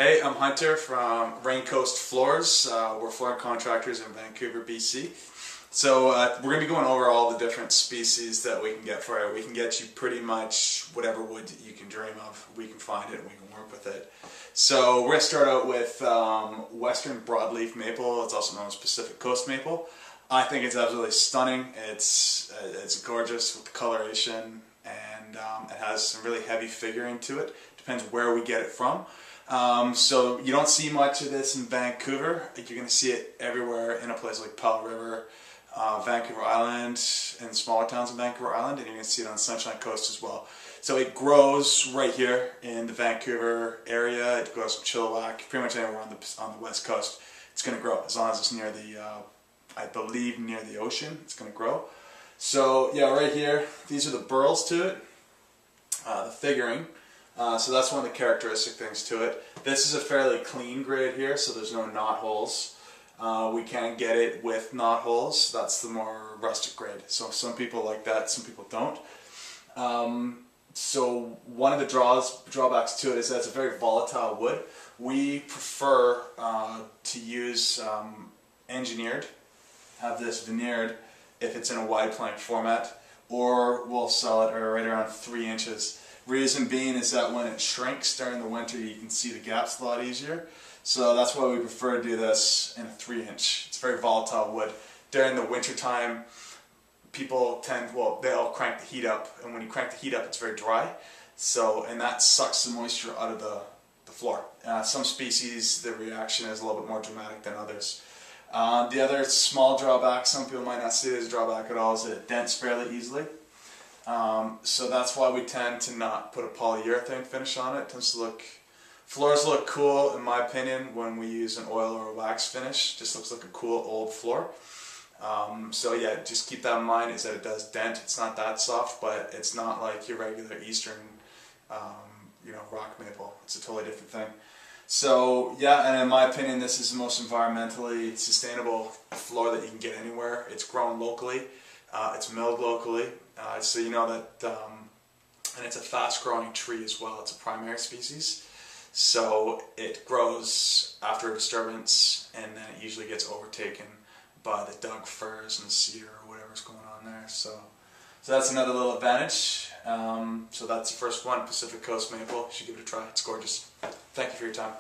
Hey, I'm Hunter from Raincoast Floors. We're flooring contractors in Vancouver, BC. So we're going to be going over all the different species that we can get for you. We can get you pretty much whatever wood you can dream of. We can find it and we can work with it. So we're going to start out with Western broadleaf maple. It's also known as Pacific Coast maple. I think it's absolutely stunning. It's gorgeous with the coloration, and it has some really heavy figuring to it. Depends where we get it from. So you don't see much of this in Vancouver. You're going to see it everywhere in a place like Powell River, Vancouver Island, and smaller towns in Vancouver Island, and you're going to see it on the Sunshine Coast as well. So it grows right here in the Vancouver area. It grows from Chilliwack, pretty much anywhere on the west coast. It's going to grow as long as it's near the, I believe, near the ocean. It's going to grow. So yeah, right here, these are the burls to it, the figuring. So that's one of the characteristic things to it. This is a fairly clean grade here, so there's no knot holes. We can get it with knot holes. That's the more rustic grade. So some people like that, some people don't. So one of the drawbacks to it is that it's a very volatile wood. We prefer to use engineered, have this veneered if it's in a wide plank format, or we'll sell it right around 3 inches. Reason being is that when it shrinks during the winter, you can see the gaps a lot easier. So that's why we prefer to do this in a 3-inch. It's very volatile wood. During the winter time, people they'll crank the heat up, and when you crank the heat up, it's very dry. So, and that sucks the moisture out of the floor. Some species, the reaction is a little bit more dramatic than others. The other small drawback, some people might not see it as a drawback at all, is that it dents fairly easily. So that's why we tend to not put a polyurethane finish on it. Floors look cool, in my opinion, when we use an oil or a wax finish. Just looks like a cool old floor. So yeah, just keep that in mind, is that it does dent. It's not that soft, but it's not like your regular Eastern, rock maple. It's a totally different thing. So yeah, and in my opinion, this is the most environmentally sustainable floor that you can get anywhere. It's grown locally. It's milled locally, so you know that, and it's a fast-growing tree as well. It's a primary species, so it grows after a disturbance, and then it usually gets overtaken by the Doug firs and the cedar or whatever's going on there. So that's another little advantage. So that's the first one, Pacific Coast maple. You should give it a try. It's gorgeous. Thank you for your time.